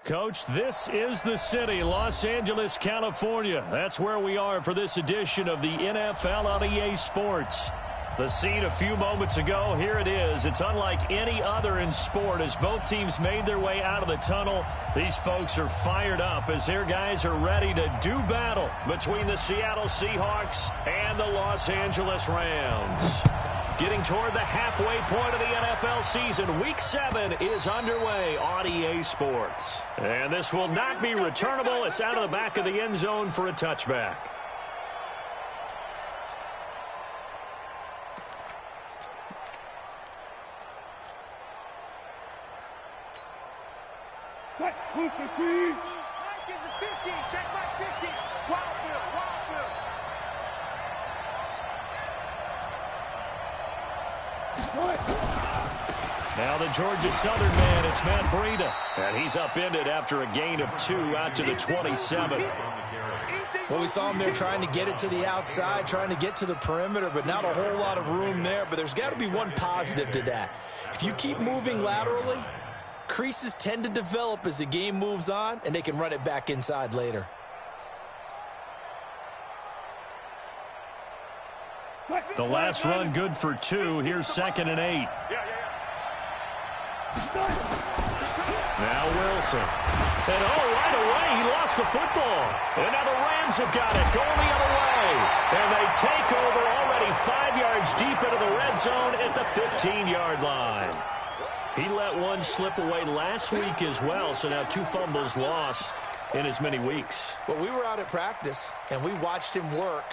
Coach, this is the city, Los Angeles, California. That's where we are for this edition of the NFL on EA Sports. The scene a few moments ago, here it is. It's unlike any other in sport as both teams made their way out of the tunnel. These folks are fired up as their guys are ready to do battle between the Seattle Seahawks and the Los Angeles Rams. Getting toward the halfway point of the NFL season, Week 7 is underway on EA Sports. And this will not be returnable. It's out of the back of the end zone for a touchback. Check back 50. Now the Georgia Southern man, it's Matt Breida. And he's upended after a gain of 2 out to the 27. Well, we saw him there trying to get it to the outside, trying to get to the perimeter, but not a whole lot of room there. But there's got to be one positive to that. If you keep moving laterally, creases tend to develop as the game moves on, and they can run it back inside later. The last run good for 2. Here's 2nd and 8. Now Wilson. And right away he lost the football. And now the Rams have got it going the other way. And they take over already 5 yards deep into the red zone at the 15-yard line. He let one slip away last week as well, so now 2 fumbles lost in as many weeks. Well, we were out at practice, and we watched him work.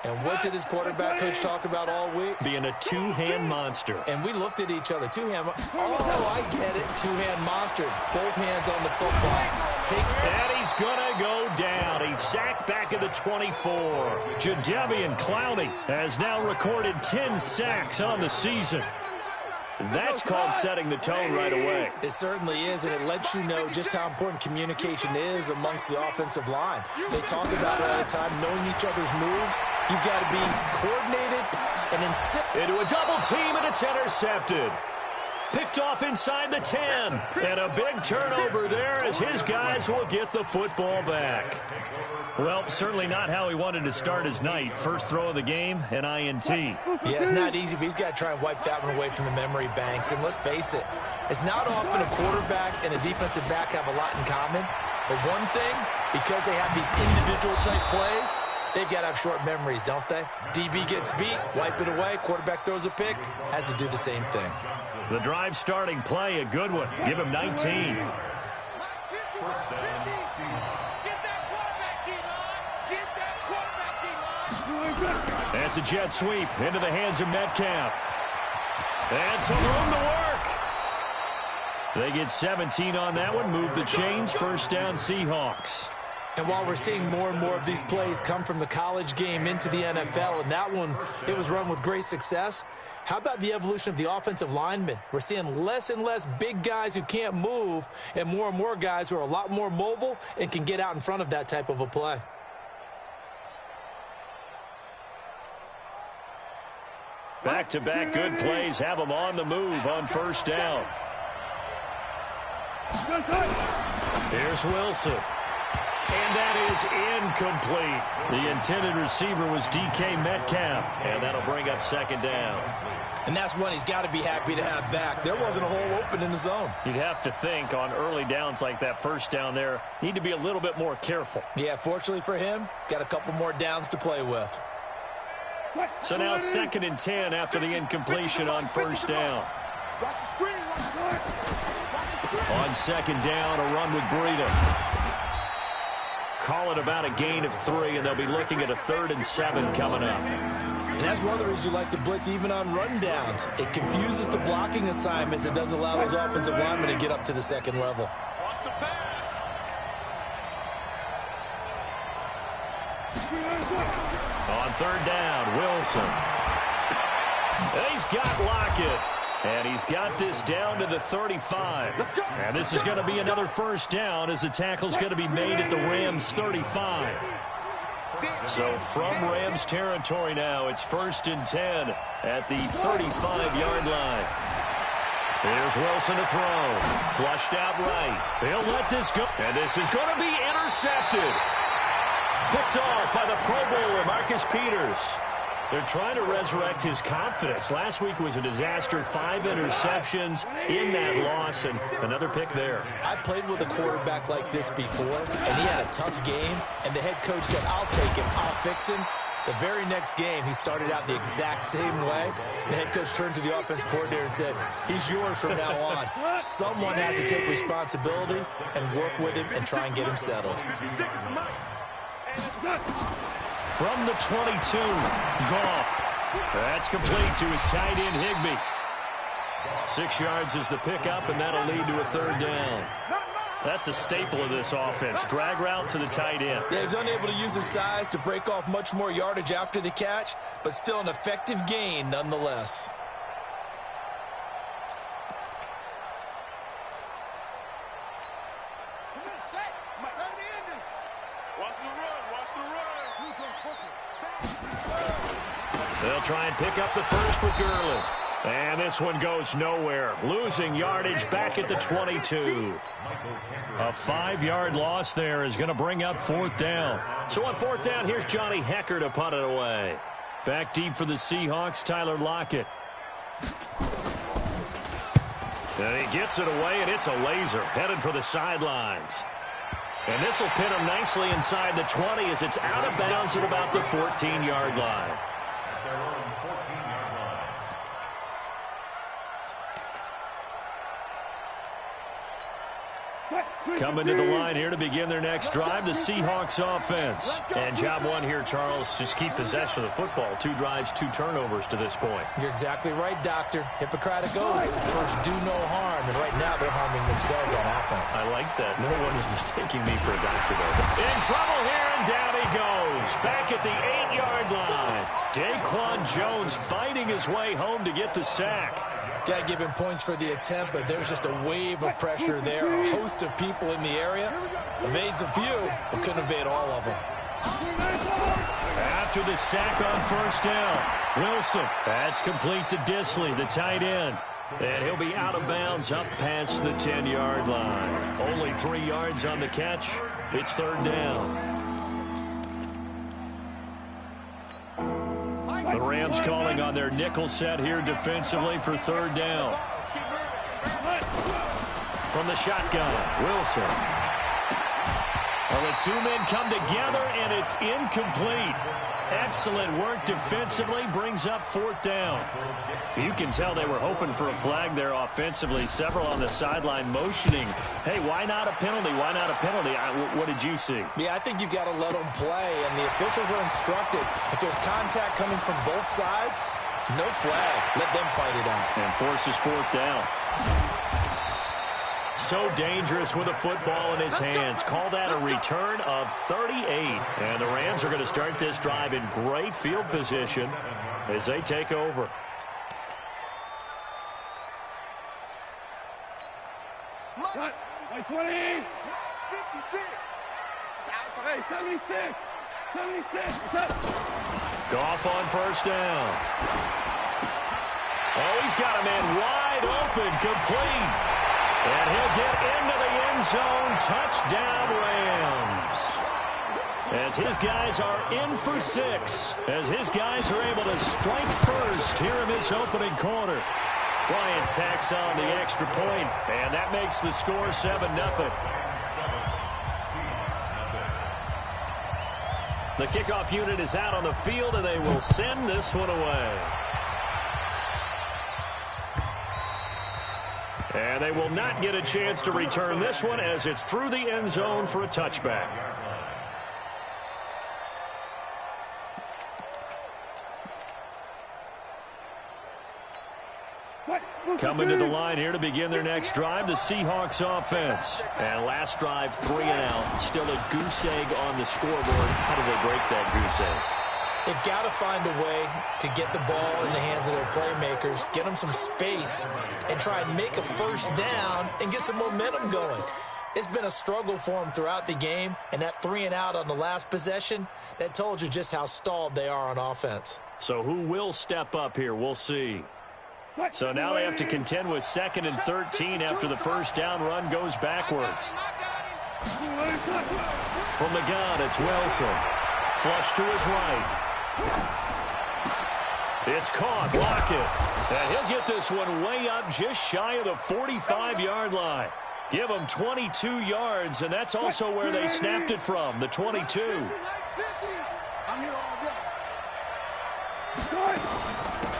And what did his quarterback coach talk about all week? Being a two-hand monster. And we looked at each other. Two-hand. Oh, I get it. Two-hand monster. Both hands on the football. And he's going to go down. He's sacked back at the 24. Jadeveon Clowney has now recorded 10 sacks on the season. That's called setting the tone right away. It certainly is, and it lets you know just how important communication is amongst the offensive line. They talk about it all the time, knowing each other's moves. You've got to be coordinated and into a double team, and it's intercepted. Picked off inside the 10. And a big turnover there as his guys will get the football back. Well, certainly not how he wanted to start his night. First throw of the game, an INT. Yeah, it's not easy, but he's got to try and wipe that one away from the memory banks. And let's face it, it's not often a quarterback and a defensive back have a lot in common. But one thing, because they have these individual type plays, they've got to have short memories, don't they? DB gets beat, wipe it away, quarterback throws a pick, has to do the same thing. The drive starting play, a good one. Give him 19. That's a jet sweep into the hands of Metcalf. And some room to work. They get 17 on that one. Move the chains. First down, Seahawks. And while we're seeing more and more of these plays come from the college game into the NFL, and that one, it was run with great success, how about the evolution of the offensive linemen? We're seeing less and less big guys who can't move and more guys who are a lot more mobile and can get out in front of that type of a play. Back-to-back good plays have them on the move on first down. Here's Wilson. And that is incomplete. The intended receiver was DK Metcalf, and that'll bring up 2nd down. And that's one he's got to be happy to have back. There wasn't a hole open in the zone. You'd have to think on early downs like that first down there, need to be a little bit more careful. Yeah, fortunately for him, got a couple more downs to play with. So now 2nd and 10 after the incompletion on first down. On 2nd down, a run with Breida. Call it about a gain of 3, and they'll be looking at a 3rd and 7 coming up. And that's one of the reasons you like to blitz even on run downs. It confuses the blocking assignments. It doesn't allow those offensive linemen to get up to the 2nd level. On 3rd down, Wilson. And he's got Lockett. And he's got this down to the 35. And this is going to be another first down as the tackle's going to be made at the Rams' 35. So from Rams territory now, it's 1st and 10 at the 35-yard line. Here's Wilson to throw. Flushed out right. He'll let this go. And this is going to be intercepted. Picked off by the Pro Bowler, Marcus Peters. They're trying to resurrect his confidence. Last week was a disaster. 5 interceptions in that loss, and another pick there. I played with a quarterback like this before, and he had a tough game, and the head coach said, I'll take him, I'll fix him. The very next game, he started out the exact same way. The head coach turned to the offense coordinator and said, he's yours from now on. Someone has to take responsibility and work with him and try and get him settled. From the 22, Goff. That's complete to his tight end, Higbee. 6 yards is the pickup, and that'll lead to a 3rd down. That's a staple of this offense. Drag route to the tight end. Yeah, he's unable to use his size to break off much more yardage after the catch, but still an effective gain nonetheless. They'll try and pick up the first with Gurley. And this one goes nowhere. Losing yardage back at the 22. A 5-yard loss there is going to bring up 4th down. So on 4th down, here's Johnny Hecker to punt it away. Back deep for the Seahawks, Tyler Lockett. And he gets it away, and it's a laser headed for the sidelines. And this will pin him nicely inside the 20 as it's out of bounds at about the 14-yard line. Coming to the line here to begin their next drive, the Seahawks offense. And job one here, Charles, just keep possession of the football. 2 drives, 2 turnovers to this point. You're exactly right, Doctor. Hippocratic oath. First, do no harm. And right now, they're harming themselves on offense. I like that. No one is mistaking me for a doctor, though. In trouble here, and down he goes. Back at the 8-yard line. Daquan Jones fighting his way home to get the sack. Got to give him points for the attempt, but there's just a wave of pressure there. A host of people in the area. Evades a few, but couldn't evade all of them. After the sack on 1st down, Wilson. That's complete to Disley, the tight end. And he'll be out of bounds up past the 10-yard line. Only 3 yards on the catch. It's 3rd down. The Rams calling on their nickel set here defensively for 3rd down. From the shotgun, Wilson. Well, the 2 men come together, and it's incomplete. Excellent work defensively, brings up 4th down. You can tell they were hoping for a flag there offensively. Several on the sideline motioning. Hey, why not a penalty? Why not a penalty? What did you see? Yeah, I think you've got to let them play, and the officials are instructed. If there's contact coming from both sides, no flag. Let them fight it out. And forces 4th down. So dangerous with a football in his hands. Call that a return of 38. And the Rams are going to start this drive in great field position as they take over. Hey, 20! 56! Hey, 76! 76! Goff on 1st down. Oh, he's got a man wide open, complete. And he'll get into the end zone. Touchdown, Rams. As his guys are in for 6. As his guys are able to strike first here in this opening quarter. Bryant tacks on the extra point, and that makes the score 7-0. The kickoff unit is out on the field, and they will send this one away. And they will not get a chance to return this one as it's through the end zone for a touchback. Coming to the line here to begin their next drive, the Seahawks offense. And last drive, 3 and out. Still a goose egg on the scoreboard. How do they break that goose egg? They've got to find a way to get the ball in the hands of their playmakers, get them some space, and try and make a 1st down and get some momentum going. It's been a struggle for them throughout the game, and that 3 and out on the last possession, that told you just how stalled they are on offense. So who will step up here? We'll see. So now they have to contend with 2nd and 13 after the first down run goes backwards. From the gun, it's Wilson. Flush to his right. It's caught. Lockett. And he'll get this one way up just shy of the 45-yard line. Give them 22 yards, and that's also where they snapped it from, the 22.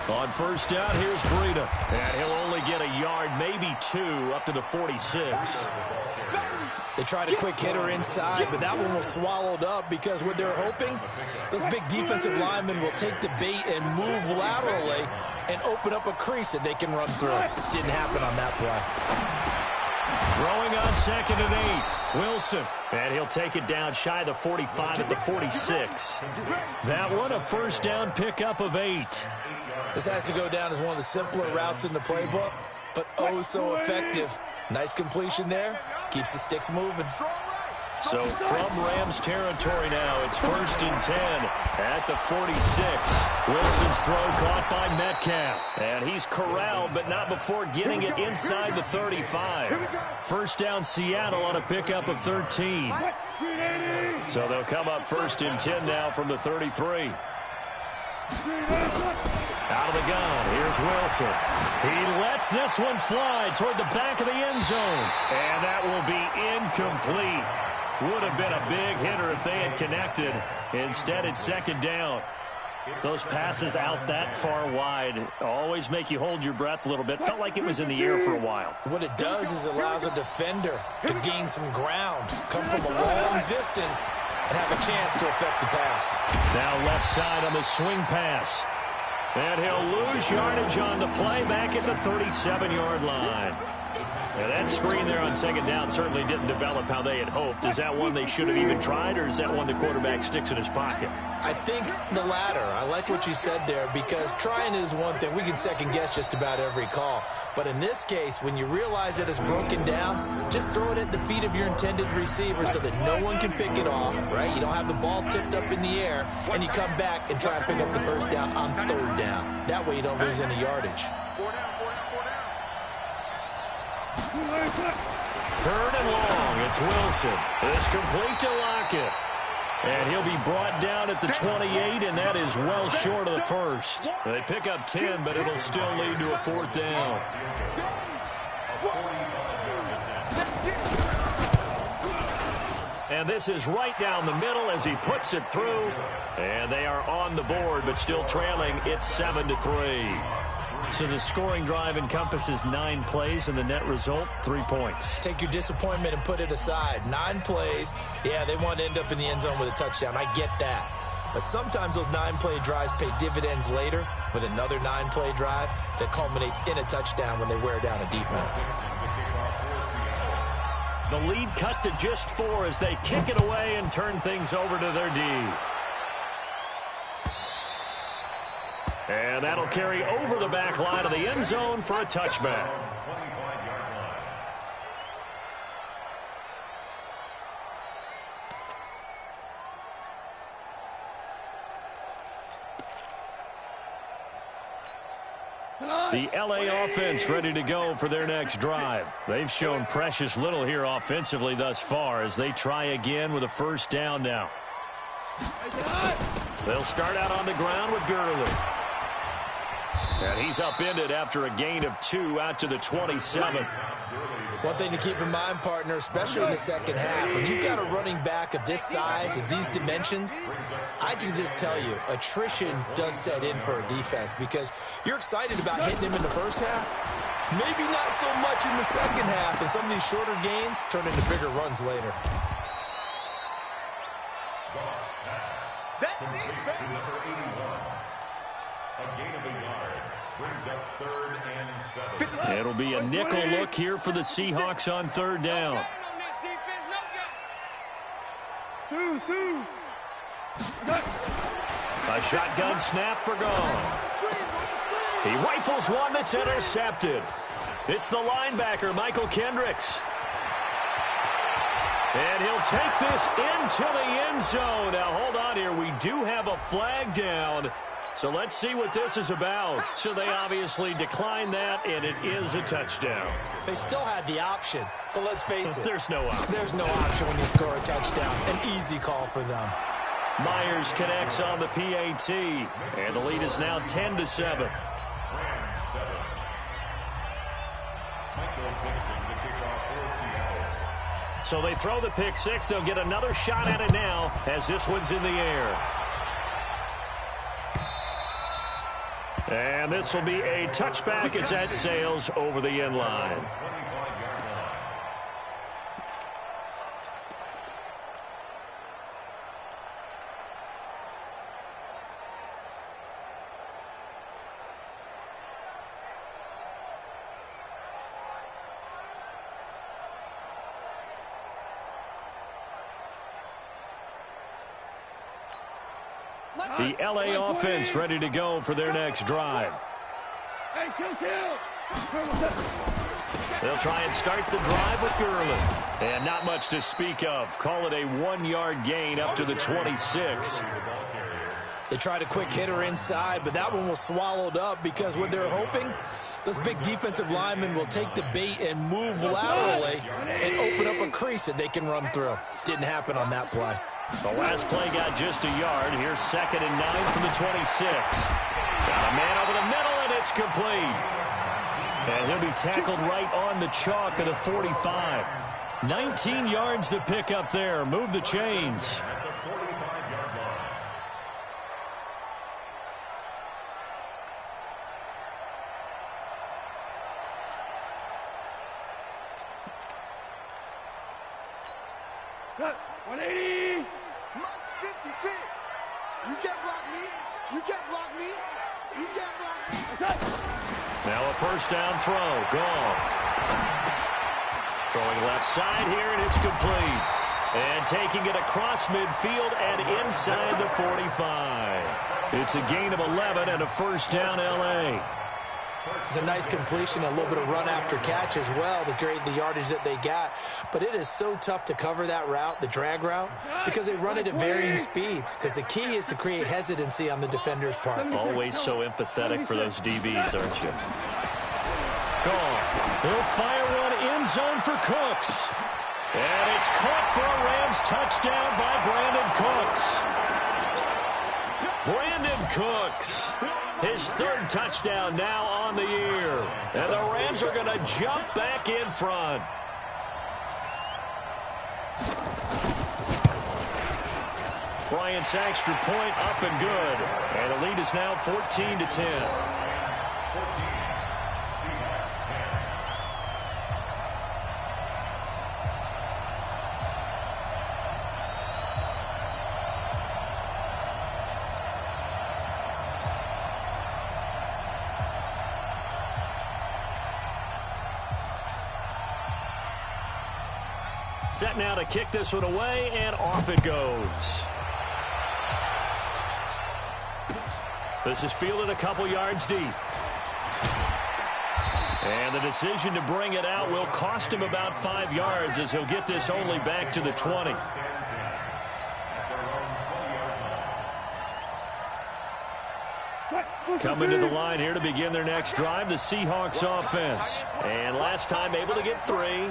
On first down, here's Breida. And he'll only get a yard, maybe 2, up to the 46. They tried a quick hitter inside, but that one was swallowed up because what they're hoping, those big defensive linemen will take the bait and move laterally and open up a crease that they can run through. Didn't happen on that play. Throwing on 2nd and 8. Wilson. And he'll take it down shy of the 45 at the 46. That one a first down pickup of 8. This has to go down as one of the simpler routes in the playbook, but oh so effective. Nice completion there. Keeps the sticks moving. So from Rams territory now, it's 1st and 10 at the 46. Wilson's throw caught by Metcalf. And he's corralled, but not before getting it inside the 35. First down Seattle on a pickup of 13. So they'll come up 1st and 10 now from the 33. Out of the gun, here's Wilson. He lets this one fly toward the back of the end zone. And that will be incomplete. Would have been a big hitter if they had connected. Instead, it's 2nd down. Those passes out that far wide always make you hold your breath a little bit. Felt like it was in the air for a while. What it does is allows a defender to gain some ground, come from a long distance, and have a chance to affect the pass. Now left side on the swing pass. And he'll lose yardage on the play back at the 37-yard line. Now that screen there on 2nd down certainly didn't develop how they had hoped. Is that one they should have even tried, or is that one the quarterback sticks in his pocket? I think the latter. I like what you said there, because trying is one thing. We can second-guess just about every call. But in this case, when you realize that it's broken down, just throw it at the feet of your intended receiver so that no one can pick it off, right? You don't have the ball tipped up in the air, and you come back and try and pick up the first down on 3rd down. That way you don't lose any yardage. 3rd and long, it's Wilson. It's complete to Lockett. And he'll be brought down at the 28, and that is well short of the first. They pick up 10, but it'll still lead to a 4th down. And this is right down the middle as he puts it through. And they are on the board, but still trailing. It's 7-3. So the scoring drive encompasses 9 plays, and the net result, 3 points. Take your disappointment and put it aside. 9 plays. Yeah, they want to end up in the end zone with a touchdown. I get that. But sometimes those 9-play drives pay dividends later with another 9-play drive that culminates in a touchdown when they wear down a defense. The lead cut to just 4 as they kick it away and turn things over to their D. And that'll carry over the back line of the end zone for a touchback. The LA offense ready to go for their next drive. They've shown precious little here offensively thus far as they try again with a first down now. They'll start out on the ground with Gurley. And he's upended after a gain of 2 out to the 27. One thing to keep in mind, partner, especially in the second half, when you've got a running back of this size and these dimensions, I can just tell you, attrition does set in for a defense because you're excited about hitting him in the first half. Maybe not so much in the second half, and some of these shorter gains turn into bigger runs later. That's it, baby. A gain of a yard brings up 3rd and 7. It'll be a nickel look here for the Seahawks on 3rd down. A shotgun snap for gone. He rifles one that's intercepted. It's the linebacker, Michael Kendricks. And he'll take this into the end zone. Now, hold on here. We do have a flag down. So let's see what this is about. So they obviously declined that, and it is a touchdown. They still had the option, but let's face it. There's no option. There's no option when you score a touchdown. An easy call for them. Myers connects on the PAT, and the lead is now 10-7. So they throw the pick six. They'll get another shot at it now as this one's in the air. And this will be a touchback as that sails over the end line. The LA offense ready to go for their next drive. Hey, kill. They'll try and start the drive with Gurley. And not much to speak of. Call it a 1-yard gain up to the 26. They tried a quick hitter inside, but that one was swallowed up because what they're hoping, those big defensive linemen will take the bait and move laterally and open up a crease that they can run through. Didn't happen on that play. The last play got just a yard. Here's 2nd and 9 from the 26. Got a man over the middle, and it's complete. And he'll be tackled right on the chalk of the 45. 19 yards to pick up there. Move the chains. Cut. 180. Mike's 56. You can't block me. You can't block me. You can't block me. Now a first down throw. Gone. Throwing left side here, and it's complete. And taking it across midfield and inside the 45. It's a gain of 11 and a first down, L.A. It's a nice completion, a little bit of run after catch as well to create the yardage that they got. But it is so tough to cover that route, the drag route, because they run it at varying speeds. Because the key is to create hesitancy on the defender's part. Always so empathetic for those DBs, aren't you? Gone. He'll fire one end zone for Cooks. And it's caught for a Rams touchdown by Brandon Cooks. Brandon Cooks. His 3rd touchdown now on the year. And the Rams are going to jump back in front. Bryant's extra point up and good. And the lead is now 14-10. Set now to kick this one away, and off it goes. This is fielded a couple yards deep. And the decision to bring it out will cost him about 5 yards as he'll get this only back to the 20. Coming to the line here to begin their next drive, the Seahawks offense. And last time able to get 3.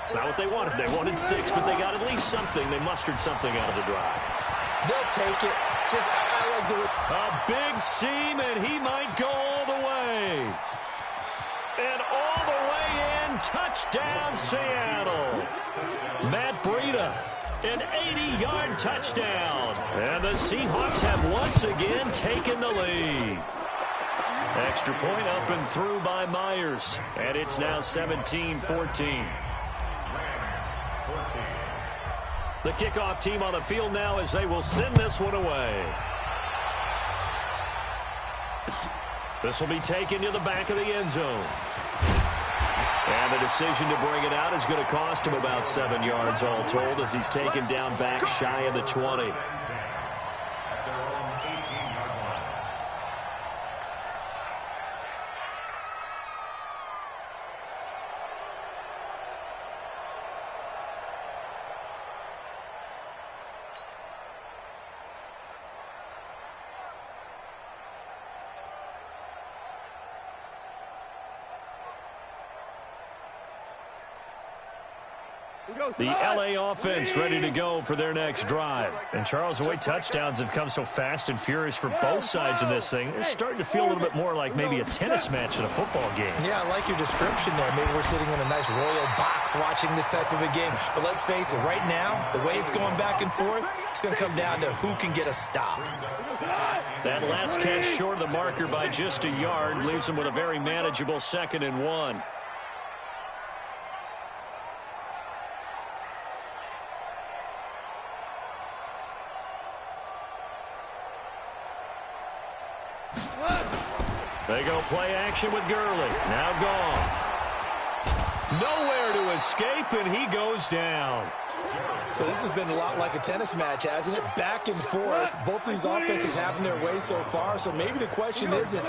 It's not what they wanted. They wanted 6, but they got at least something. They mustered something out of the drive. They'll take it. Just, I like the way. A big seam, and he might go all the way. And all the way in, touchdown Seattle. Matt Breida, an 80-yard touchdown. And the Seahawks have once again taken the lead. Extra point up and through by Myers. And it's now 17-14. The kickoff team on the field now as they will send this one away. This will be taken to the back of the end zone. And the decision to bring it out is going to cost him about 7 yards all told as he's taken down back shy of the 20. The LA offense ready to go for their next drive. And Charles, the way touchdowns have come so fast and furious for both sides of this thing, it's starting to feel a little bit more like maybe a tennis match than a football game. Yeah, I like your description there. Maybe we're sitting in a nice royal box watching this type of a game. But let's face it, right now, the way it's going back and forth, it's going to come down to who can get a stop. That last catch short of the marker by just a yard leaves them with a very manageable 2nd and 1. They go play action with Gurley. Now Goff. Nowhere to escape, and he goes down. So this has been a lot like a tennis match, hasn't it? Back and forth. Both of these offenses having their way so far. So maybe the question isn't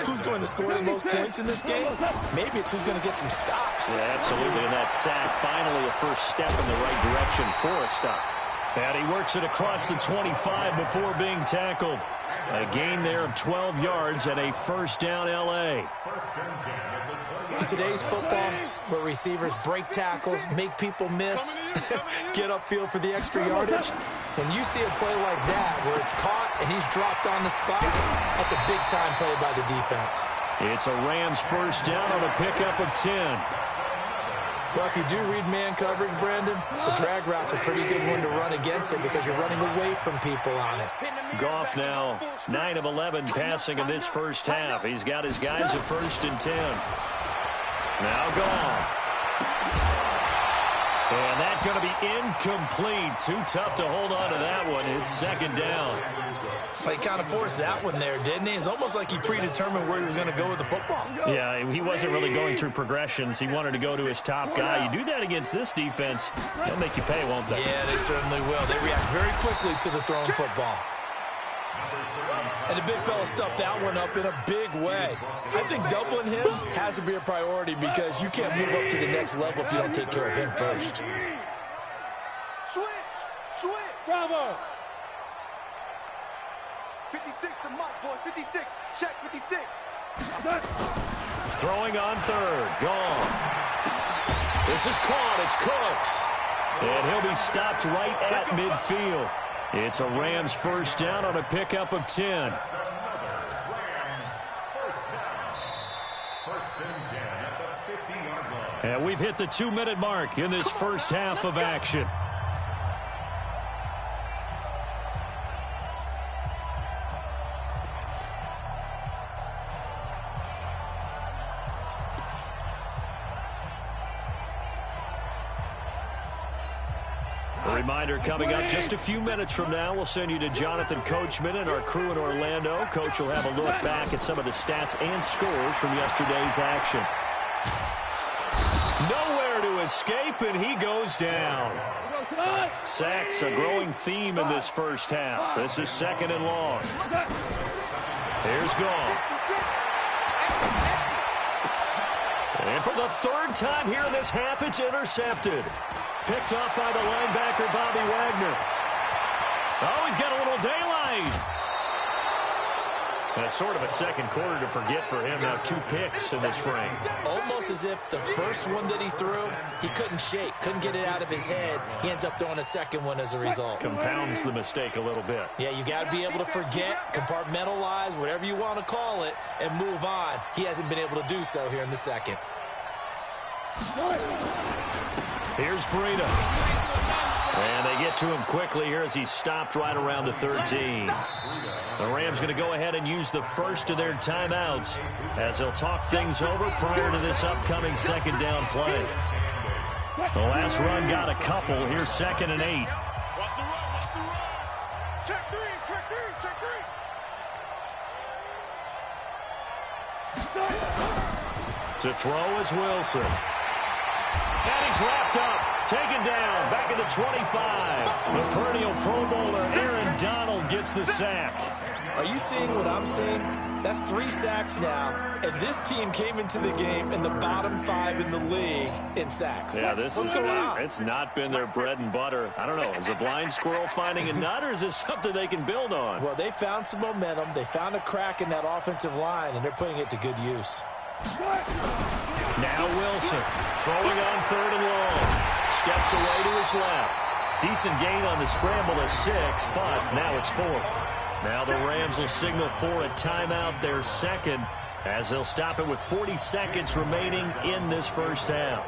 who's going to score the most points in this game. Maybe it's who's going to get some stops. Yeah, absolutely. And that sack, finally a first step in the right direction for a stop. And he works it across the 25 before being tackled. A gain there of 12 yards and a first down L.A. In today's football, where receivers break tackles, make people miss, get upfield for the extra yardage, when you see a play like that where it's caught and he's dropped on the spot, that's a big-time play by the defense. It's a Rams first down on a pickup of 10. Well, if you do read man coverage, Brandon, the drag route's a pretty good one to run against it because you're running away from people on it. Goff now 9 of 11 passing in this first half. He's got his guys at 1st and 10. Now Goff. And that's going to be incomplete. Too tough to hold on to that one. It's 2nd down. Well, he kind of forced that one there, didn't he? It's almost like he predetermined where he was going to go with the football. Yeah, he wasn't really going through progressions. He wanted to go to his top guy. You do that against this defense, they'll make you pay, won't they? Yeah, they certainly will. They react very quickly to the thrown football. And the big fella stuffed that one up in a big way. I think doubling him has to be a priority because you can't move up to the next level if you don't take care of him first. Switch! Bravo! 56 to Mike, boys. 56. Check 56. Throwing on 3rd. Gone. This is caught. It's Cooks. And he'll be stopped right at midfield. It's a Rams first down on a pickup of 10. And we've hit the 2-minute mark in this first half of action. A reminder coming up just a few minutes from now, we'll send you to Jonathan Coachman and our crew in Orlando. Coach will have a look back at some of the stats and scores from yesterday's action. Nowhere to escape, and he goes down. Sacks, a growing theme in this first half. This is 2nd and long. Here's Goff. And for the 3rd time here in this half, it's intercepted. Picked off by the linebacker, Bobby Wagner. Oh, he's got a little daylight. That's sort of a second quarter to forget for him. Now 2 picks in this frame. Almost as if the first one that he threw, he couldn't shake, couldn't get it out of his head. He ends up throwing a second one as a result. Compounds the mistake a little bit. Yeah, you got to be able to forget, compartmentalize, whatever you want to call it, and move on. He hasn't been able to do so here in the second. Here's Breida. And they get to him quickly here as he's stopped right around the 13. The Rams going to go ahead and use the first of their timeouts as they'll talk things over prior to this upcoming 2nd down play. The last run got a couple. Here's 2nd and 8. Watch the run. Check 3. To throw is Wilson. And he's wrapped up. Taken down, back at the 25. The perennial Pro Bowler Aaron Donald gets the sack. Are you seeing what I'm seeing? That's 3 sacks now, and this team came into the game in the bottom 5 in the league in sacks. Yeah, this What's is going on? It's not been their bread and butter. I don't know. Is a blind squirrel finding a nut, or is this something they can build on? Well, they found some momentum. They found a crack in that offensive line, and they're putting it to good use. Now Wilson throwing on 3rd and long. steps away to his left. Decent gain on the scramble of 6, but now it's 4th. Now the Rams will signal for a timeout, their second, as they'll stop it with 40 seconds remaining in this first half.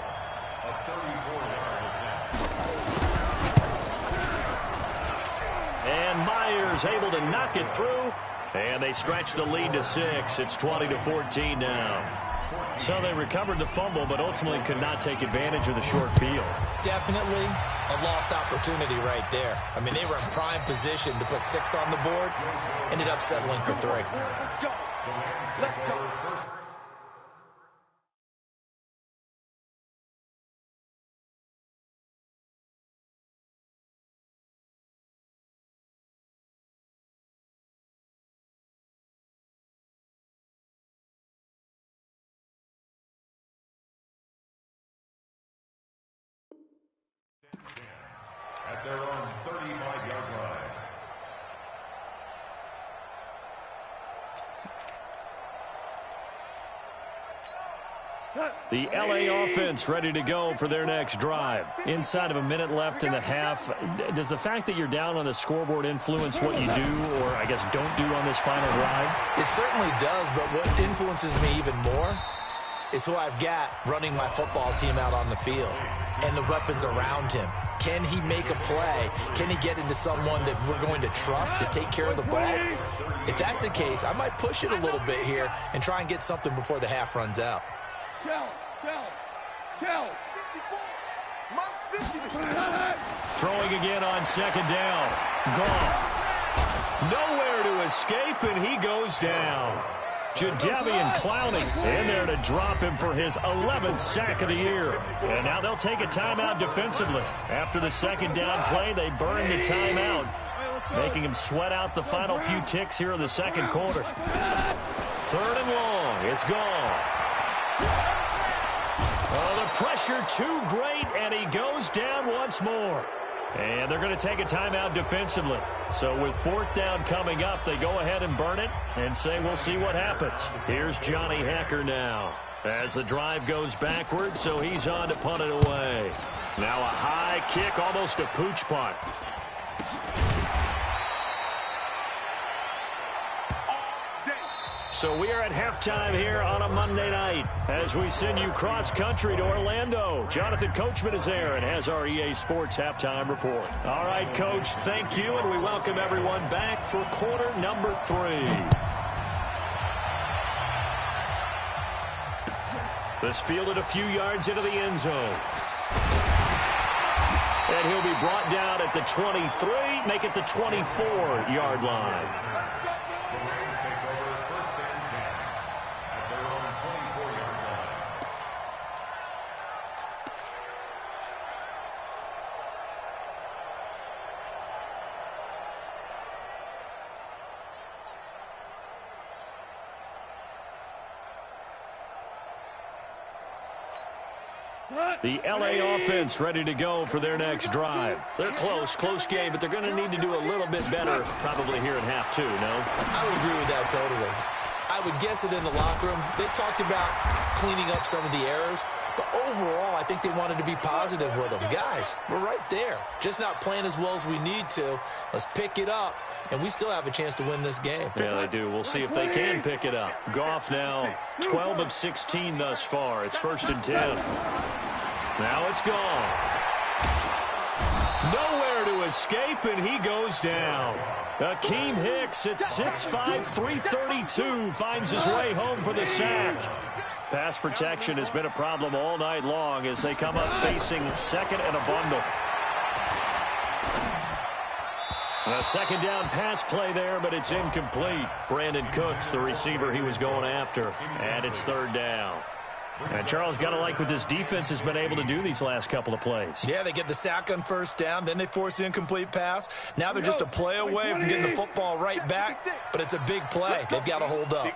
And Myers able to knock it through, and they stretch the lead to 6. It's 20-14 now. So they recovered the fumble, but ultimately could not take advantage of the short field. Definitely a lost opportunity right there. I mean, they were in prime position to put 6 on the board, ended up settling for 3. Let's go. Let's go. At their own 35-yard line. The LA offense ready to go for their next drive. Inside of a minute left in the half, does the fact that you're down on the scoreboard influence what you do, or I guess don't do on this final drive? It certainly does, but what influences me even more is who I've got running my football team out on the field and the weapons around him. Can he make a play? Can he get into someone that we're going to trust to take care of the ball? If that's the case, I might push it a little bit here and try and get something before the half runs out. Shell. 54. Throwing again on second down. Goff. Nowhere to escape, and he goes down. Jadeveon Clowney in there to drop him for his 11th sack of the year. And now they'll take a timeout defensively. After the second down play, they burn the timeout, making him sweat out the final few ticks here in the second quarter. 3rd and long. It's Goff. Oh, the pressure too great, and he goes down once more. And they're going to take a timeout defensively. So with 4th down coming up, they go ahead and burn it and say we'll see what happens. Here's Johnny Hecker now as the drive goes backwards, so he's on to punt it away. Now a high kick, almost a pooch punt. So we are at halftime here on a Monday night as we send you cross-country to Orlando. Jonathan Coachman is there and has our EA Sports halftime report. All right, Coach, thank you, and we welcome everyone back for quarter number 3. This fielded a few yards into the end zone. And he'll be brought down at the 23, make it the 24-yard line. The LA offense ready to go for their next drive. They're close game, but they're going to need to do a little bit better probably here in half 2, no? I would agree with that totally. I would guess it in the locker room. They talked about cleaning up some of the errors, but overall, I think they wanted to be positive with them. Guys, we're right there. Just not playing as well as we need to. Let's pick it up, and we still have a chance to win this game. Yeah, they do. We'll see if they can pick it up. Goff now 12 of 16 thus far. It's 1st and 10. Now it's gone. Nowhere to escape, and he goes down. Akeem Hicks at 6'5", 332 finds his way home for the sack. Pass protection has been a problem all night long as they come up facing 2nd and a bundle. A 2nd down pass play there, but it's incomplete. Brandon Cooks, the receiver he was going after, and it's 3rd down. And Charles, got to like what this defense has been able to do these last couple of plays. Yeah, they get the sack on 1st down, then they force the incomplete pass. Now they're just a play away from getting the football right back, but it's a big play. They've got to hold up.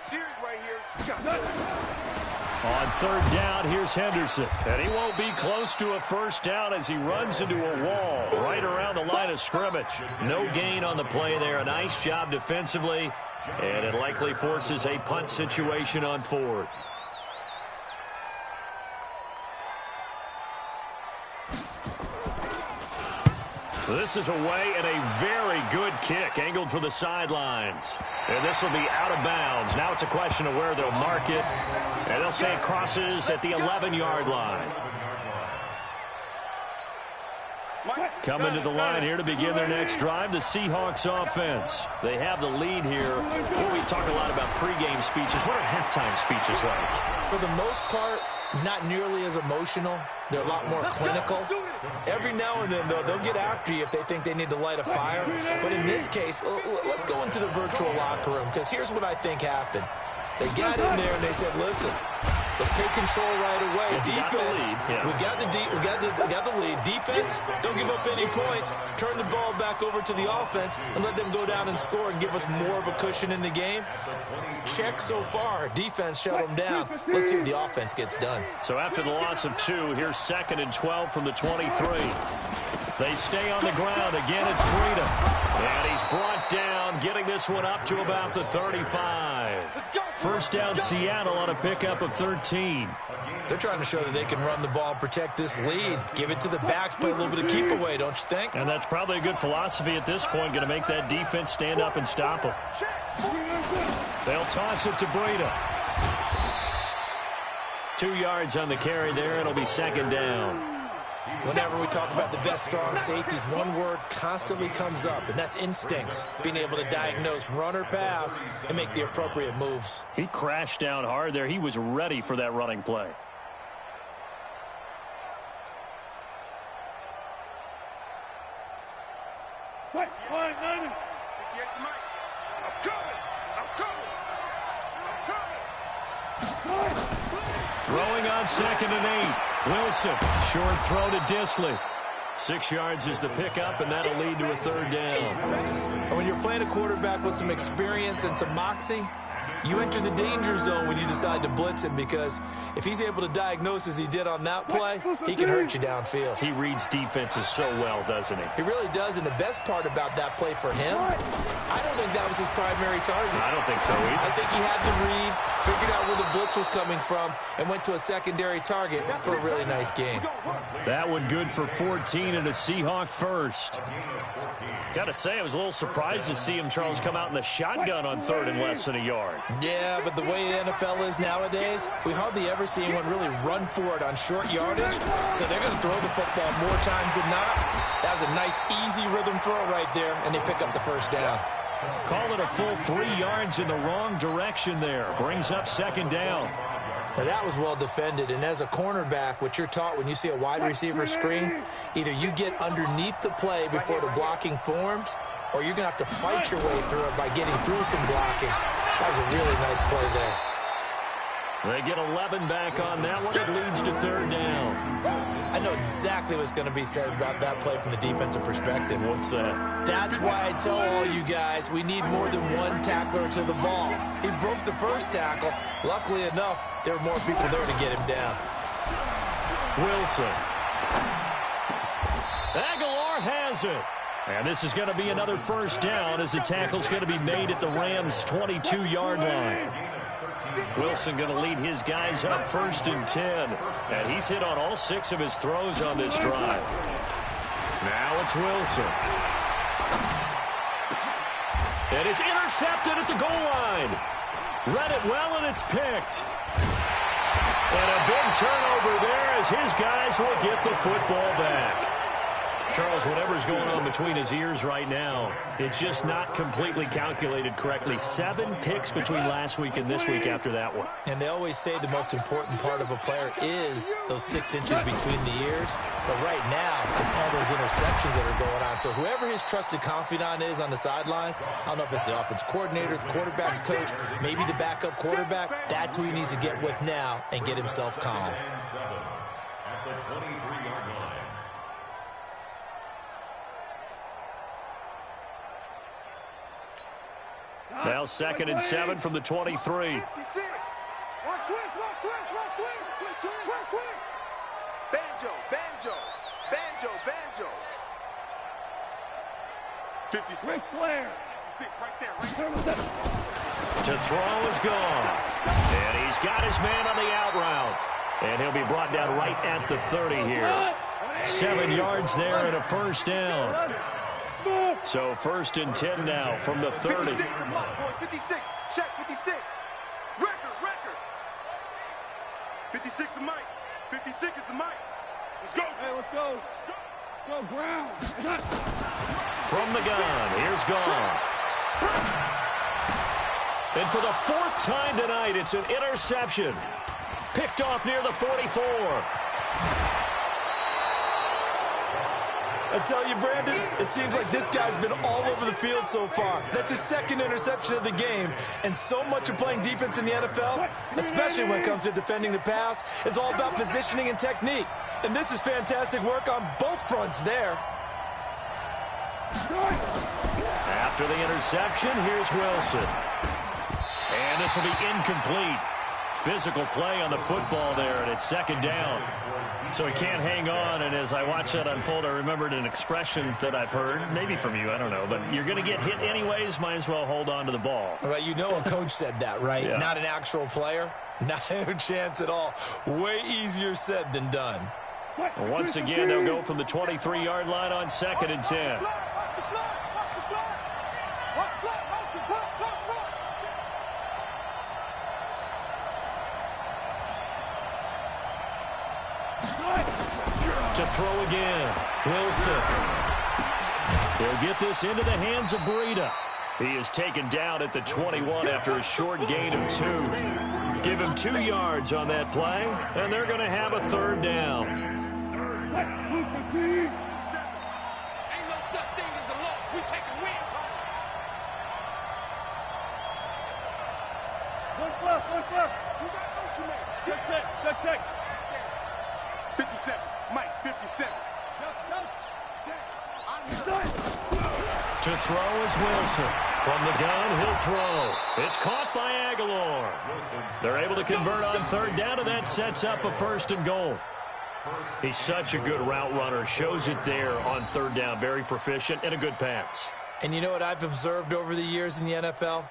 On 3rd down, here's Henderson. And he won't be close to a 1st down as he runs into a wall right around the line of scrimmage. No gain on the play there. A nice job defensively, and it likely forces a punt situation on 4th. So this is away and a very good kick angled for the sidelines. And this will be out of bounds. Now it's a question of where they'll mark it. And they'll say it crosses at the 11-yard line. Coming to the line here to begin their next drive, the Seahawks offense. They have the lead here. Well, we talk a lot about pregame speeches. What are halftime speeches like? For the most part, not nearly as emotional. They're a lot more clinical. Every now and then, though, they'll get after you if they think they need to light a fire. But in this case, let's go into the virtual locker room, because here's what I think happened. They got in there and they said, listen, let's take control right away. Defense, we got the lead. Defense, don't give up any points. Turn the ball back over to the offense and let them go down and score and give us more of a cushion in the game. Check so far. Defense shut them down. Let's see what the offense gets done. So after the loss of 2, here's 2nd and 12 from the 23. They stay on the ground. Again, it's Breida. And he's brought down, getting this one up to about the 35. First down, Seattle on a pickup of 13. They're trying to show that they can run the ball and protect this lead. Give it to the backs, play a little bit of keep away, don't you think? And that's probably a good philosophy at this point, going to make that defense stand up and stop them. They'll toss it to Breida. 2 yards on the carry there. It'll be 2nd down. Whenever we talk about the best strong safeties, one word constantly comes up, and that's instincts. Being able to diagnose run or pass and make the appropriate moves. He crashed down hard there. He was ready for that running play. Fight, line, 90. Yes, Mike. I'm coming. Throwing on 2nd and 8. Wilson, short throw to Disley. 6 yards is the pickup, and that'll lead to a 3rd down. And when you're playing a quarterback with some experience and some moxie, you enter the danger zone when you decide to blitz him, because if he's able to diagnose as he did on that play, he can hurt you downfield. He reads defenses so well, doesn't he? He really does, and the best part about that play for him, I don't think that was his primary target. I don't think so either. I think he had to read, figured out where the blitz was coming from, and went to a secondary target for a really nice game. That one good for 14 and a Seahawk first. Got to say, I was a little surprised to see him, Charles, come out in the shotgun on 3rd and less than a yard. Yeah, but the way the NFL is nowadays, we hardly ever see anyone really run for it on short yardage, so they're going to throw the football more times than not. That was a nice, easy rhythm throw right there, and they pick up the 1st down. Call it a full 3 yards in the wrong direction there. Brings up 2nd down. Now, that was well defended, and as a cornerback, what you're taught when you see a wide receiver screen, either you get underneath the play before the blocking forms, or you're going to have to fight your way through it by getting through some blocking. That was a really nice play there. They get 11 back on that one. It leads to 3rd down. I know exactly what's going to be said about that play from the defensive perspective. What's that? That's why I tell all you guys we need more than one tackler to the ball. He broke the first tackle. Luckily enough, there were more people there to get him down. Wilson. Aguilar has it. And this is going to be another 1st down as the tackle's going to be made at the Rams' 22-yard line. Wilson going to lead his guys up 1st and 10. And he's hit on all 6 of his throws on this drive. Now it's Wilson. And it's intercepted at the goal line. Read it well, and it's picked. And a big turnover there as his guys will get the football back. Charles, whatever's going on between his ears right now, it's just not completely calculated correctly. 7 picks between last week and this week after that one. And they always say the most important part of a player is those 6 inches between the ears. But right now, it's all those interceptions that are going on. So whoever his trusted confidant is on the sidelines, I don't know if it's the offense coordinator, the quarterback's coach, maybe the backup quarterback, that's who he needs to get with now and get himself calm. At the 23-yard line. Now 2nd and 7 from the 23. 56. Banjo. 56. Ric Flair. 56 right there. To throw is gone. And he's got his man on the out route. And he'll be brought down right at the 30 here. 7 yards there and a first down. So 1st and 10 now from the 30. 56, check 56. Record. 56 the mic. 56 is the mic. Let's go. Hey, let's go. Go ground. From the gun, here's Goff. And for the 4th time tonight, it's an interception. Picked off near the 44. I tell you, Brandon, it seems like this guy's been all over the field so far. That's his 2nd interception of the game. And so much of playing defense in the NFL, especially when it comes to defending the pass, is all about positioning and technique. And this is fantastic work on both fronts there. After the interception, here's Wilson. And this will be incomplete. Physical play on the football there, and it's 2nd down. So he can't hang on, and as I watch that unfold, I remembered an expression that I've heard, maybe from you, I don't know, but you're going to get hit anyways, might as well hold on to the ball. All right, you know a coach said that, right? Yeah. Not an actual player. Not a chance at all. Way easier said than done. Well, once again, they'll go from the 23-yard line on 2nd and 10. To throw again, Wilson. He'll get this into the hands of Breida. He is taken down at the 21 after a short gain of 2. Give him 2 yards on that play, and they're going to have a 3rd down. Ain't no such thing as a loss. We take a win. One left. You got motion man. Check. 57, Mike, 57. To throw is Wilson. From the gun, he'll throw. It's caught by Aguilar. They're able to convert on 3rd down, and that sets up a 1st and goal. He's such a good route runner. Shows it there on 3rd down. Very proficient and a good pass. And you know what I've observed over the years in the NFL?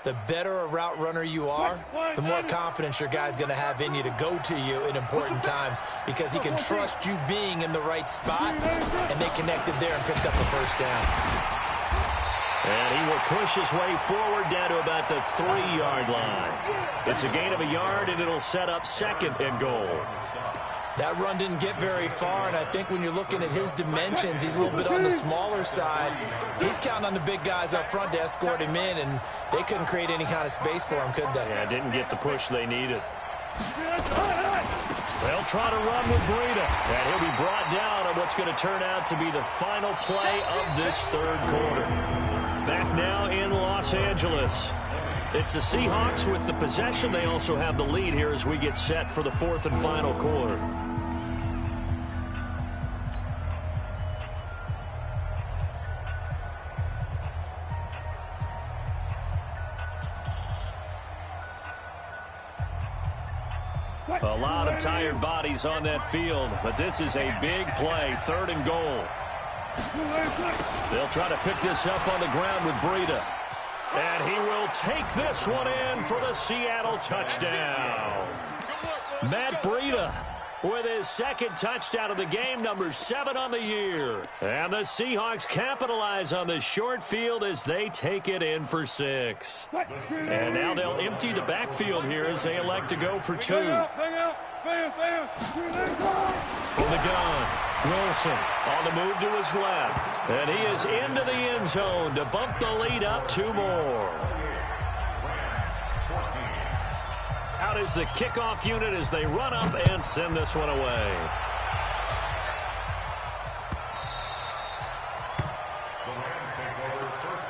The better a route runner you are, the more confidence your guy's going to have in you to go to you in important times because he can trust you being in the right spot, and they connected there and picked up a 1st down. And he will push his way forward down to about the 3-yard line. It's a gain of a yard, and it'll set up 2nd and goal. That run didn't get very far, and I think when you're looking at his dimensions, he's a little bit on the smaller side. He's counting on the big guys up front to escort him in, and they couldn't create any kind of space for him, could they? Yeah, didn't get the push they needed. They'll try to run with Breida, and he'll be brought down on what's going to turn out to be the final play of this 3rd quarter. Back now in Los Angeles. It's the Seahawks with the possession. They also have the lead here as we get set for the 4th and final quarter. A lot of tired bodies on that field, but this is a big play, 3rd and goal. They'll try to pick this up on the ground with Breida. And he will take this one in for the Seattle touchdown. Matt Breida with his 2nd touchdown of the game, number 7 on the year. And the Seahawks capitalize on the short field as they take it in for 6. And now they'll empty the backfield here as they elect to go for 2. From the gun, Wilson on the move to his left. And he is into the end zone to bump the lead up 2 more. Out is the kickoff unit as they run up and send this one away.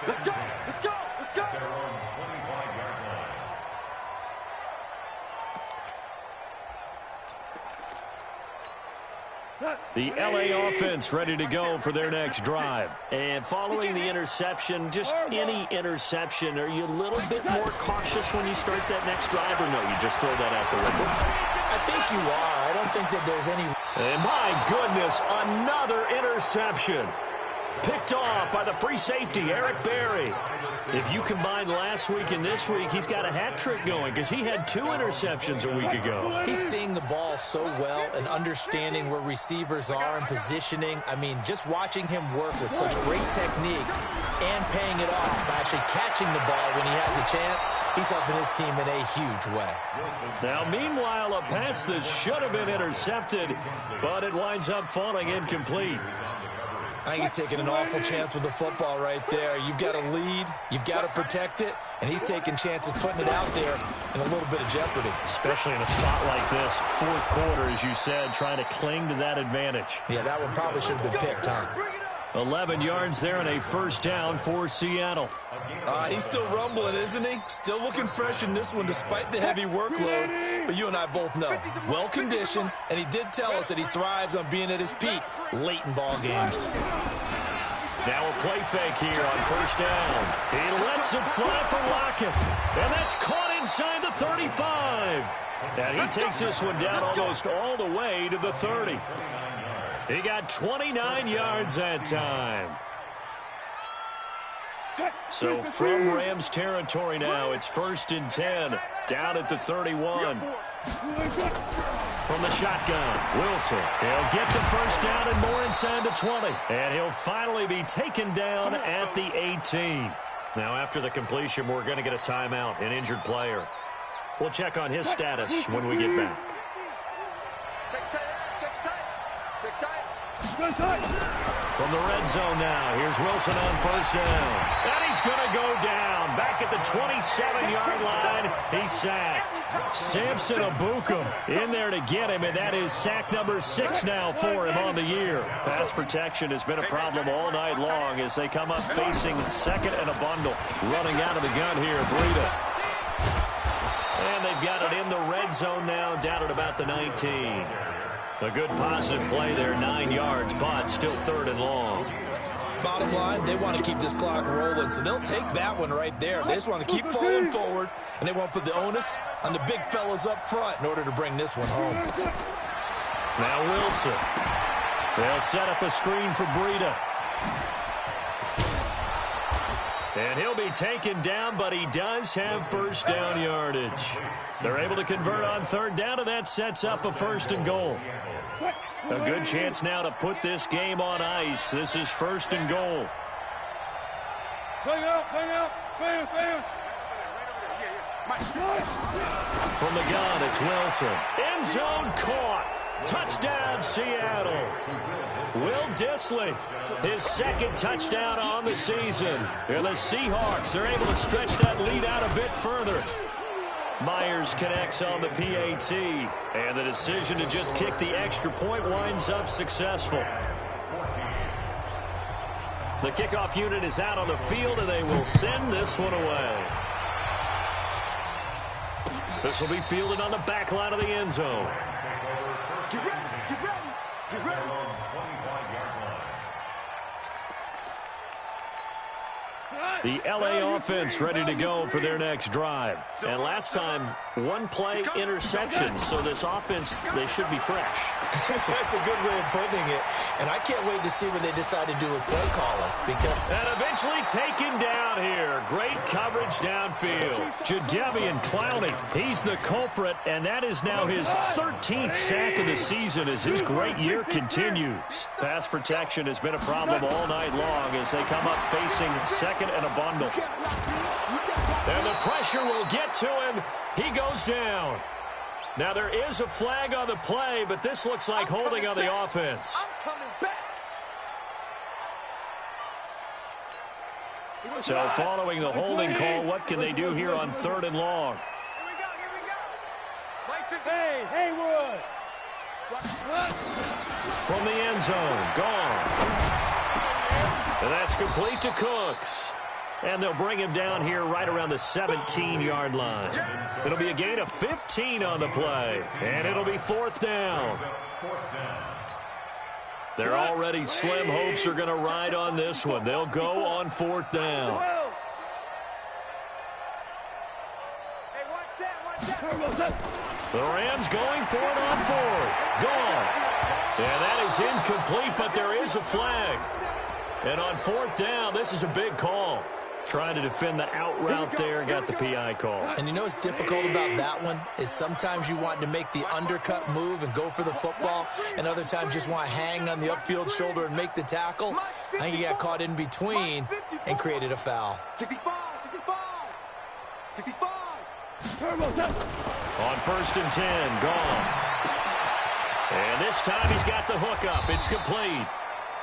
Let's go. Their own 25-yard line. The LA offense ready to go for their next drive. And following the interception, just any interception, are you a little bit more cautious when you start that next drive, or no, you just throw that out the window? I think you are. I don't think that there's any... And my goodness, another interception. Picked off by the free safety, Eric Berry. If you combine last week and this week, he's got a hat trick going because he had 2 interceptions a week ago. He's seeing the ball so well and understanding where receivers are and positioning. I mean, just watching him work with such great technique and paying it off by actually catching the ball when he has a chance, he's helping his team in a huge way. Now, meanwhile, a pass that should have been intercepted, but it winds up falling incomplete. I think he's taking an awful chance with the football right there. You've got to lead, you've got to protect it, and he's taking chances putting it out there in a little bit of jeopardy. Especially in a spot like this, fourth quarter, as you said, trying to cling to that advantage. Yeah, that one probably should have been picked, huh? 11 yards there and a first down for Seattle. He's still rumbling, isn't he? Still looking fresh in this one despite the heavy workload. But you and I both know, well-conditioned, and he did tell us that he thrives on being at his peak late in ball games. Now a play fake here on first down. He lets it fly for Lockett, and that's caught inside the 35. And he takes this one down almost all the way to the 30. He got 29 yards that time. So from Rams territory now, it's 1st and 10, down at the 31. From the shotgun, Wilson. He'll get the first down and more inside the 20. And he'll finally be taken down at the 18. Now after the completion, we're going to get a timeout, an injured player. We'll check on his status when we get back. From the red zone now, here's Wilson on first down. And he's going to go down. Back at the 27-yard line, he's sacked. Samson Abukum in there to get him, and that is sack number 6 now for him on the year. Pass protection has been a problem all night long as they come up facing second and a bundle. Running out of the gun here, Breida. And they've got it in the red zone now, down at about the 19. A good positive play there, 9 yards, but still 3rd and long. Bottom line, they want to keep this clock rolling, so they'll take that one right there. They just want to keep falling forward, and they want to put the onus on the big fellas up front in order to bring this one home. Now Wilson. They'll set up a screen for Breida. And he'll be taken down, but he does have first down yardage. They're able to convert on 3rd down, and that sets up a 1st and goal. A good chance now to put this game on ice. This is 1st and goal. From the gun, it's Wilson. End zone caught. Touchdown, Seattle. Will Dissly, his 2nd touchdown on the season. And the Seahawks are able to stretch that lead out a bit further. Myers connects on the PAT, and the decision to just kick the extra point winds up successful. The kickoff unit is out on the field, and they will send this one away. This will be fielded on the back line of the end zone. Get ready, get ready, get ready. The LA offense ready to go for their next drive. And last time, 1 play interception. So this offense, they should be fresh. That's a good way of putting it. And I can't wait to see what they decide to do with play calling. And eventually taken down here. Great coverage downfield. Jadeveon Clowney, he's the culprit, and that is now his 13th sack of the season as his great year continues. Pass protection has been a problem all night long as they come up facing second and a bundle. And the pressure will get to him. He goes down. Now there is a flag on the play, but this looks like holding on the offense. So following the holding call, what can they do here on 3rd and long? Hey, Haywood! From the end zone, gone. And that's complete to Cooks. And they'll bring him down here right around the 17-yard line. It'll be a gain of 15 on the play. And it'll be 4th down. Their already slim hopes are going to ride on this one. They'll go on 4th down. The Rams going for it on 4th. Gone. And that is incomplete, but there is a flag. And on 4th down, this is a big call. Trying to defend the out route there, got the PI call. And you know what's difficult about that one is sometimes you want to make the undercut move and go for the football, and other times just want to hang on the upfield shoulder and make the tackle. I think he got caught in between and created a foul. 65, 65, 65. On 1st and 10, gone. And this time he's got the hook up. It's complete.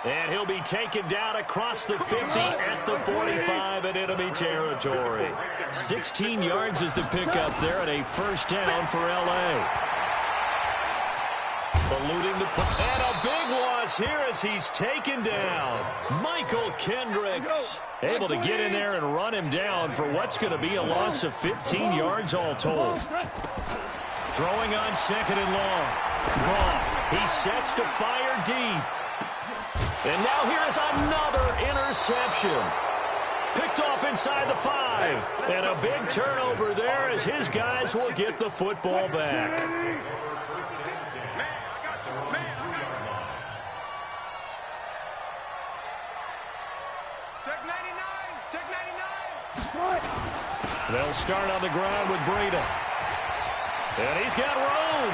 And he'll be taken down across the 50 at the 45 in enemy territory. 16 yards is the pickup there at a 1st down for L.A. Eluding the play. And a big loss here as he's taken down. Michael Kendricks able to get in there and run him down for what's going to be a loss of 15 yards all told. Throwing on 2nd and long. Goff, he sets to fire deep. And now here's another interception. Picked off inside the 5. And a big turnover there as his guys will get the football back. Check 99, check 99. They'll start on the ground with Breida. And he's got room.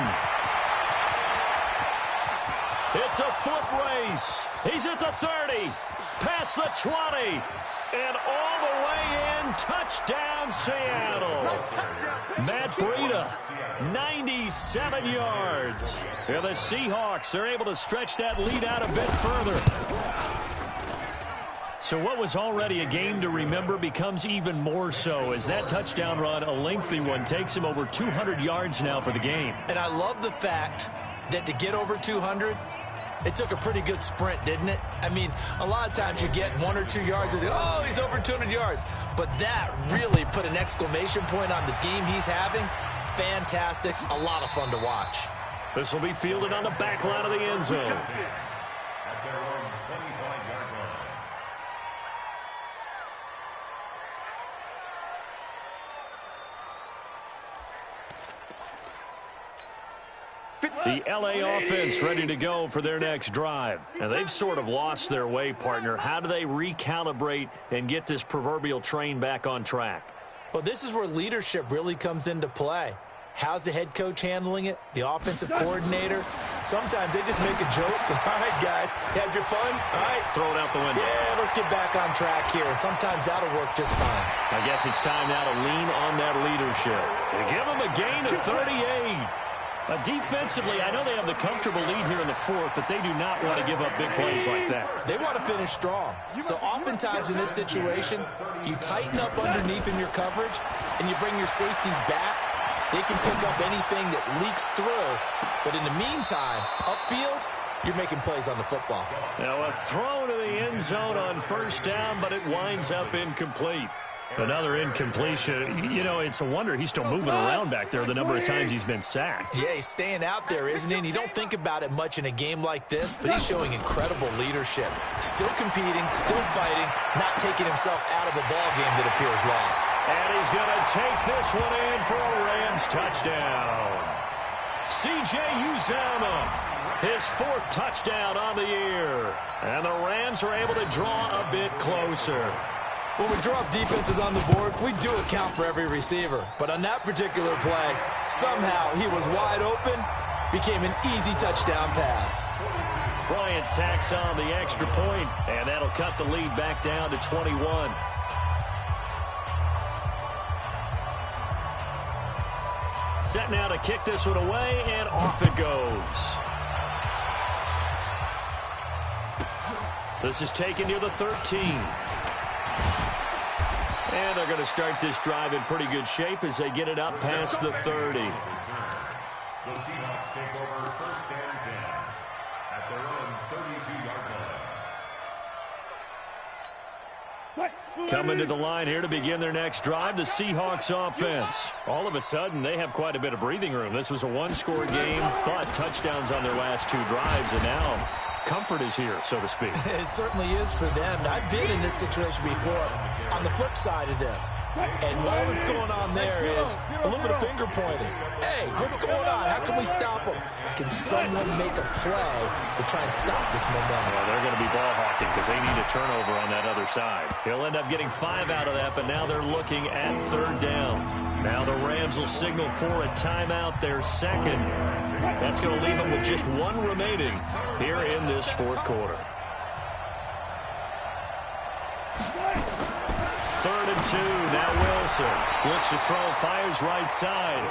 It's a foot race. He's at the 30, past the 20, and all the way in. Touchdown, Seattle. Matt Breida, 97 yards. And the Seahawks are able to stretch that lead out a bit further. So what was already a game to remember becomes even more so as that touchdown run, a lengthy one, takes him over 200 yards now for the game. And I love the fact that to get over 200, it took a pretty good sprint, didn't it? I mean, a lot of times you get 1 or 2 yards and oh, he's over 200 yards. But that really put an exclamation point on the game he's having. Fantastic. A lot of fun to watch. This will be fielded on the back line of the end zone. At their own 25-yard line. The L.A. offense ready to go for their next drive. And they've sort of lost their way, partner. How do they recalibrate and get this proverbial train back on track? Well, this is where leadership really comes into play. How's the head coach handling it? The offensive coordinator? Sometimes they just make a joke. All right, guys, had your fun? All right. Throw it out the window. Yeah, let's get back on track here. And sometimes that'll work just fine. I guess it's time now to lean on that leadership. They give them a gain of 38. Defensively, I know they have the comfortable lead here in the 4th, but they do not want to give up big plays like that. They want to finish strong. So oftentimes in this situation, you tighten up underneath in your coverage, and you bring your safeties back. They can pick up anything that leaks through. But in the meantime, upfield, you're making plays on the football. Now a throw to the end zone on 1st down, but it winds up incomplete. Another incompletion. You know, it's a wonder he's still moving around back there the number of times he's been sacked. Yeah, he's staying out there, isn't he? And you don't think about it much in a game like this, but he's showing incredible leadership. Still competing, still fighting, not taking himself out of a ball game that appears lost. And he's going to take this one in for a Rams touchdown. C.J. Uzomah, his 4th touchdown on the year. And the Rams are able to draw a bit closer. When we drop defenses on the board, we do account for every receiver. But on that particular play, somehow he was wide open, became an easy touchdown pass. Bryant tacks on the extra point, and that'll cut the lead back down to 21. Set now to kick this one away, and off it goes. This is taken near the 13. And they're going to start this drive in pretty good shape as they get it up past the 30. The Seahawks take over 1st and 10 at their own 32-yard line. Coming to the line here to begin their next drive, the Seahawks offense. All of a sudden, they have quite a bit of breathing room. This was a one-score game, but touchdowns on their last 2 drives, and now comfort is here, so to speak. It certainly is for them. I've been in this situation before. on the flip side of this. And all that's going on there is a little bit of finger pointing. Hey, what's going on? How can we stop them? Can someone make a play to try and stop this momentum? Well, they're going to be ball hawking because they need a turnover on that other side. He'll end up getting 5 out of that, but now they're looking at 3rd down. Now the Rams will signal for a timeout, their second. That's going to leave them with just 1 remaining here in this 4th quarter. 3rd and 2. Now Wilson looks to throw, fires right side.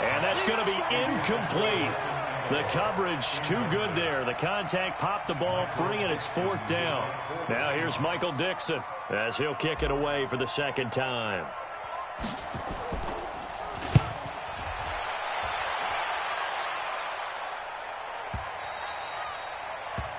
And that's going to be incomplete. The coverage too good there. The contact popped the ball free, and it's 4th down. Now here's Michael Dixon as he'll kick it away for the 2nd time.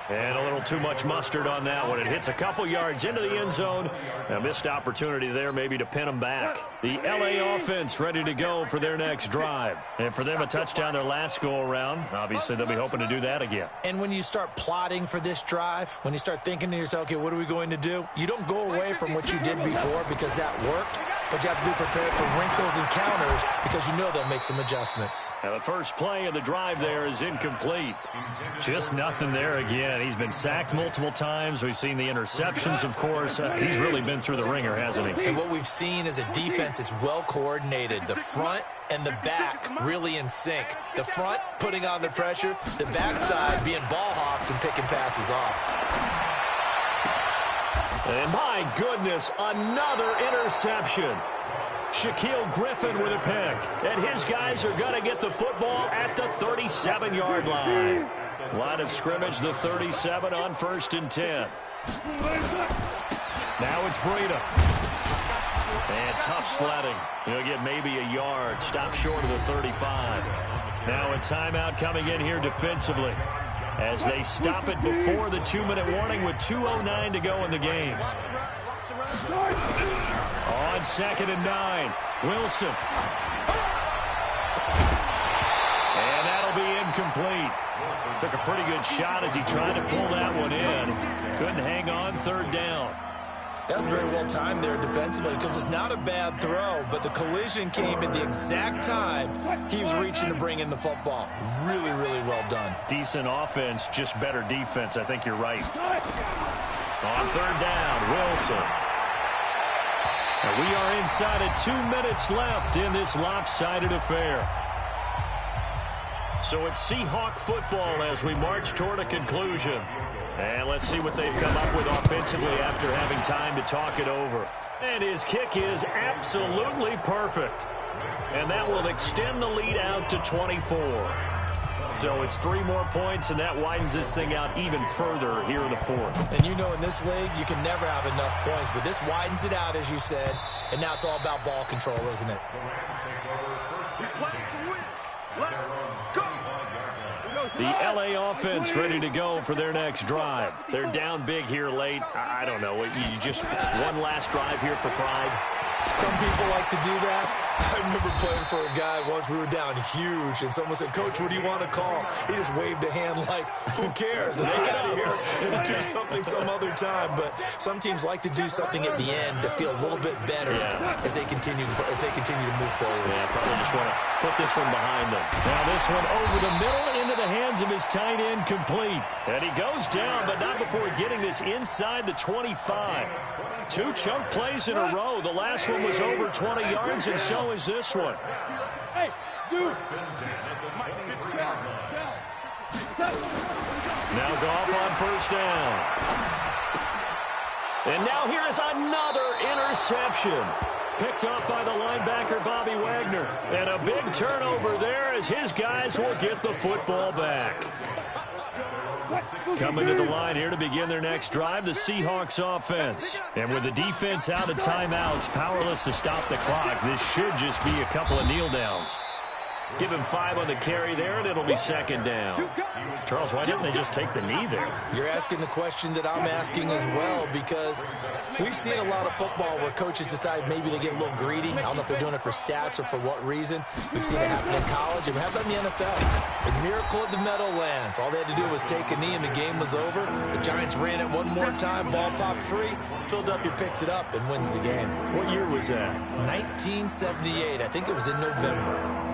And a little too much mustard on that one. It hits a couple yards into the end zone. A missed opportunity there maybe to pin them back. The LA offense ready to go for their next drive. And for them, a touchdown their last go-around. Obviously, they'll be hoping to do that again. And when you start plotting for this drive, when you start thinking to yourself, okay, what are we going to do? You don't go away from what you did before because that worked. But you have to be prepared for wrinkles and counters because you know they'll make some adjustments. Now the first play of the drive there is incomplete. Just nothing there again. He's been sacked multiple times. We've seen the interceptions, of course. He's really been through the ringer, hasn't he? And what we've seen is a defense that's well coordinated. The front and the back really in sync. The front putting on the pressure. The backside being ball hawks and picking passes off. And my goodness, another interception. Shaquille Griffin with a pick. And his guys are going to get the football at the 37-yard line. Line of scrimmage, the 37 on 1st and 10. Now it's Breida. And tough sledding. He'll get maybe a yard. Stop short of the 35. Now a timeout coming in here defensively, as they stop it before the 2-minute warning with 2:09 to go in the game. On 2nd and 9, Wilson. And that'll be incomplete. Took a pretty good shot as he tried to pull that one in. Couldn't hang on 3rd down. That was very well timed there defensively because it's not a bad throw, but the collision came at the exact time he was reaching to bring in the football. Really, really well done. Decent offense, just better defense. I think you're right. On 3rd down, Wilson. And we are inside of 2 minutes left in this lopsided affair. So it's Seahawk football as we march toward a conclusion. And let's see what they've come up with offensively after having time to talk it over. And his kick is absolutely perfect. And that will extend the lead out to 24. So it's 3 more points, and that widens this thing out even further here in the 4th. And you know in this league, you can never have enough points, but this widens it out, as you said, and now it's all about ball control, isn't it? The LA offense ready to go for their next drive. They're down big here late. I don't know. You just one last drive here for pride. Some people like to do that. I remember playing for a guy once. We were down huge, and someone said, "Coach, what do you want to call?" He just waved a hand like, "Who cares? Let's get out of here and do something some other time." But some teams like to do something at the end to feel a little bit better as they continue to move forward. Yeah, probably just want to put this one behind them. Now this one over the middle into the hands of his tight end, complete. And he goes down, but not before getting this inside the 25. 2 chunk plays in a row. The last one was over 20 yards, and so is this one. Hey, dude. Now Goff on 1st down. And now here is another interception. Picked up by the linebacker, Bobby Wagner. And a big turnover there as his guys will get the football back. Coming to the line here to begin their next drive, the Seahawks offense. And with the defense out of timeouts, powerless to stop the clock, this should just be a couple of kneel downs. Give him 5 on the carry there, and it'll be second down. Charles, why didn't they just take the knee there? You're asking the question that I'm asking as well, because we've seen a lot of football where coaches decide maybe they get a little greedy. I don't know if they're doing it for stats or for what reason. We've seen it happen in college, and we have done in the NFL. A miracle at the Meadowlands. All they had to do was take a knee, and the game was over. The Giants ran it one more time, ball popped free. Philadelphia picks it up and wins the game. What year was that? 1978. I think it was in November.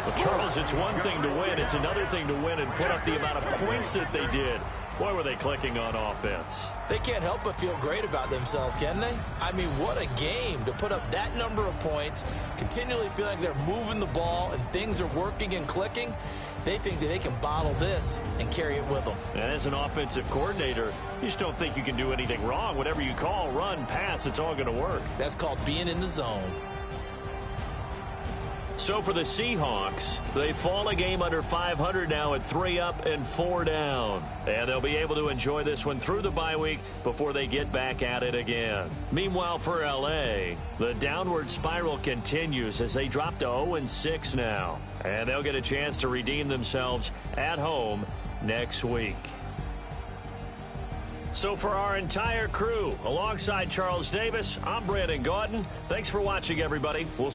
Well, Charles, it's one thing to win. It's another thing to win and put up the amount of points that they did. Boy, were they clicking on offense. They can't help but feel great about themselves, can they? I mean, what a game to put up that number of points, continually feeling like they're moving the ball and things are working and clicking. They think that they can bottle this and carry it with them. And as an offensive coordinator, you just don't think you can do anything wrong. Whatever you call, run, pass, it's all going to work. That's called being in the zone. So for the Seahawks, they fall a game under 500 now at 3 up and 4 down. And they'll be able to enjoy this one through the bye week before they get back at it again. Meanwhile, for L.A., the downward spiral continues as they drop to 0-6 now. And they'll get a chance to redeem themselves at home next week. So for our entire crew, alongside Charles Davis, I'm Brandon Gaudin. Thanks for watching, everybody. We'll